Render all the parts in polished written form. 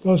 10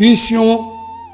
20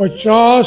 50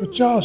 50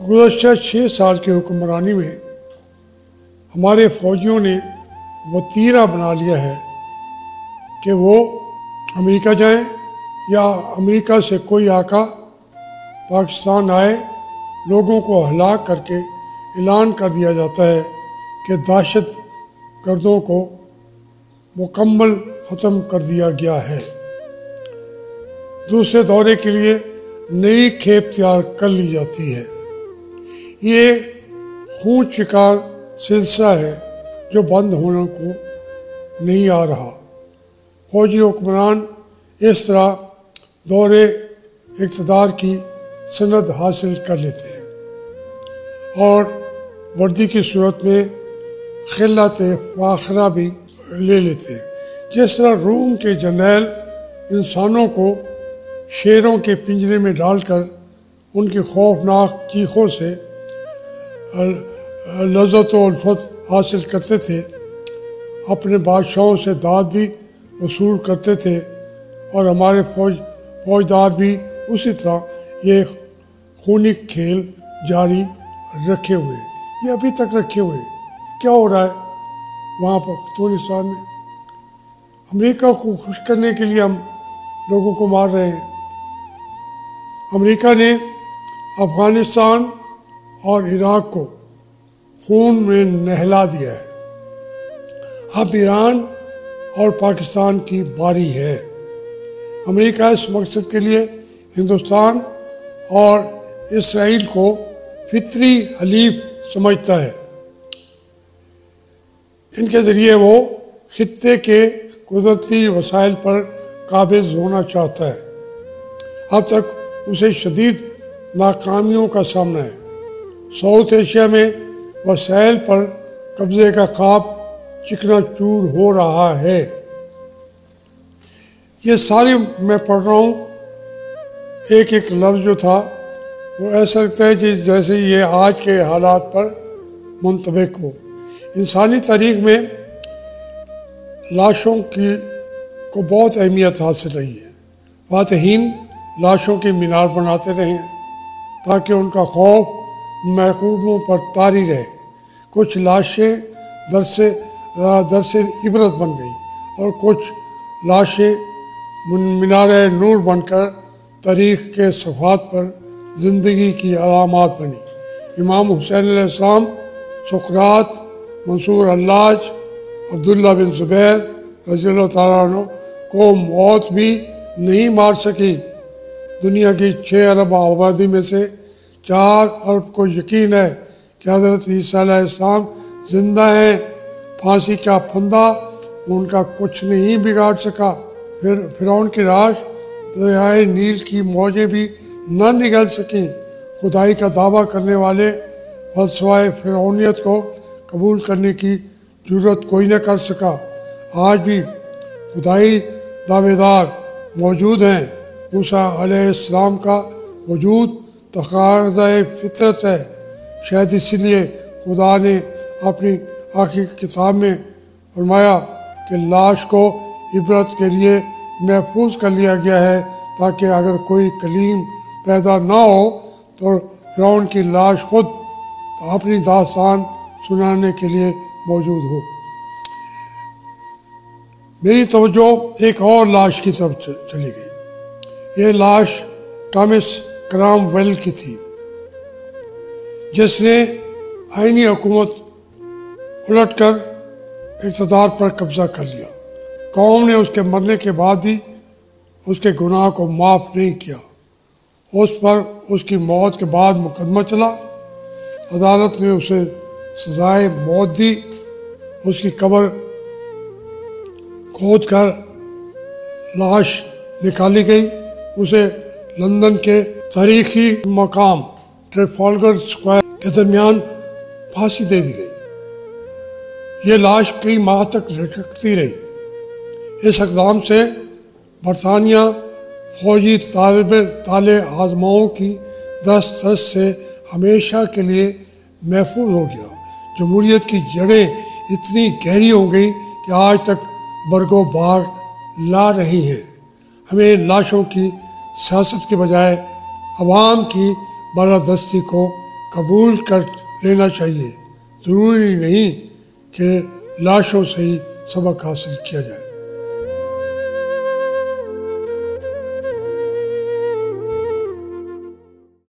گزشتہ 6 سال کی حکمرانی میں ہمارے فوجیوں نے وتیرہ بنا لیا ہے کہ وہ امریکہ جائیں یا امریکہ سے کوئی آقا پاکستان آئے، لوگوں کو ہلاک کر کے اعلان کر دیا جاتا ہے کہ دہشت گردوں کو مکمل ختم کر دیا گیا ہے۔ دوسرے دورے کے لیے نئی کھیپ تیار کر لی جاتی ہے۔ یہ خون چکار سلسلہ ہے جو بند ہونے کو نہیں آ رہا۔ فوجی حکمران اس طرح دورے اقتدار کی سند حاصل کر لیتے ہیں اور وردی کی صورت میں خلت فاخرہ بھی لے لیتے ہیں۔ جس طرح روم کے جرنیل انسانوں کو شیروں کے پنجرے میں ڈال کر ان کی خوفناک چیخوں سے لذت و الفت حاصل کرتے تھے، اپنے بادشاہوں سے داد بھی وصول کرتے تھے، اور ہمارے فوجدار بھی اسی طرح یہ خونی کھیل جاری رکھے ہوئے ہیں۔ یہ ابھی تک رکھے ہوئے ہیں۔ کیا ہو رہا ہے وہاں پر افغانستان میں؟ امریکہ کو خوش کرنے کے لیے ہم لوگوں کو مار رہے ہیں۔ امریکہ نے افغانستان اور عراق کو خون میں نہلا دیا ہے۔ اب ایران اور پاکستان کی باری ہے۔ امریکہ اس مقصد کے لیے ہندوستان اور اسرائیل کو فطری حلیف سمجھتا ہے۔ ان کے ذریعے وہ خطے کے قدرتی وسائل پر قابض ہونا چاہتا ہے۔ اب تک اسے شدید ناکامیوں کا سامنا ہے۔ ساؤتھ ایشیا میں وسائل پر قبضے کا خواب چکنا چور ہو رہا ہے۔ یہ ساری میں پڑھ رہا ہوں، ایک ایک لفظ جو تھا وہ ایسا لگتا ہے جیسے یہ آج کے حالات پر منطبق ہو۔ انسانی تاریخ میں لاشوں کو بہت اہمیت حاصل رہی ہے۔ فاتحین لاشوں کے مینار بناتے رہے ہیں تاکہ ان کا خوف محکوموں پر طاری رہے۔ کچھ لاشیں درس عبرت بن گئیں اور کچھ لاشیں مینار نور بن کر تاریخ کے صفحات پر زندگی کی علامات بنی۔ امام حسین علیہ السلام، سقراط، منصور حلاج، عبداللہ بن زبیر رضی اللہ تعالیٰ عنہ کو موت بھی نہیں مار سکی۔ دنیا کی 6 ارب آبادی میں سے 4 ارب کو یقین ہے کہ حضرت عیسیٰ علیہ السلام زندہ ہیں۔ پھانسی کا پھندا ان کا کچھ نہیں بگاڑ سکا۔ فرعون کی راش دریائے نیل کی موجیں بھی نہ نگل سکیں۔ خدائی کا دعویٰ کرنے والے فلسفہ فرعونیت کو قبول کرنے کی جرت کوئی نہ کر سکا۔ آج بھی خدائی دعوے دار موجود ہیں۔ موسیٰ علیہ السلام کا وجود تقاضۂ فطرت ہے۔ شاید اسی لیے خدا نے اپنی آخری کتاب میں فرمایا کہ لاش کو عبرت کے لیے محفوظ کر لیا گیا ہے تاکہ اگر کوئی کلیم پیدا نہ ہو تو فرعون کی لاش خود اپنی داستان سنانے کے لیے موجود ہو۔ میری توجہ ایک اور لاش کی طرف چلی گئی۔ یہ لاش تھامس کرام ویل کی تھی جس نے آئینی حکومت الٹ کر اقتدار پر قبضہ کر لیا۔ قوم نے اس کے مرنے کے بعد بھی اس کے گناہ کو معاف نہیں کیا۔ اس پر اس کی موت کے بعد مقدمہ چلا۔ عدالت نے اسے سزائے موت دی۔ اس کی قبر کھود کر لاش نکالی گئی۔ اسے لندن کے تاریخی مقام ٹریفالگر اسکوائر کے درمیان پھانسی دے دی گئی۔ یہ لاش کئی ماہ تک لٹکتی رہی۔ اس اقدام سے برطانیہ فوجی تالے آزماؤں کی دست سے ہمیشہ کے لیے محفوظ ہو گیا۔ جمہوریت کی جڑیں اتنی گہری ہو گئیں کہ آج تک برگ و بار لا رہی ہیں۔ ہمیں لاشوں کی سیاست کے بجائے عوام کی بالادستی کو قبول کر لینا چاہیے، ضروری نہیں کہ لاشوں سے ہی سبق حاصل کیا جائے۔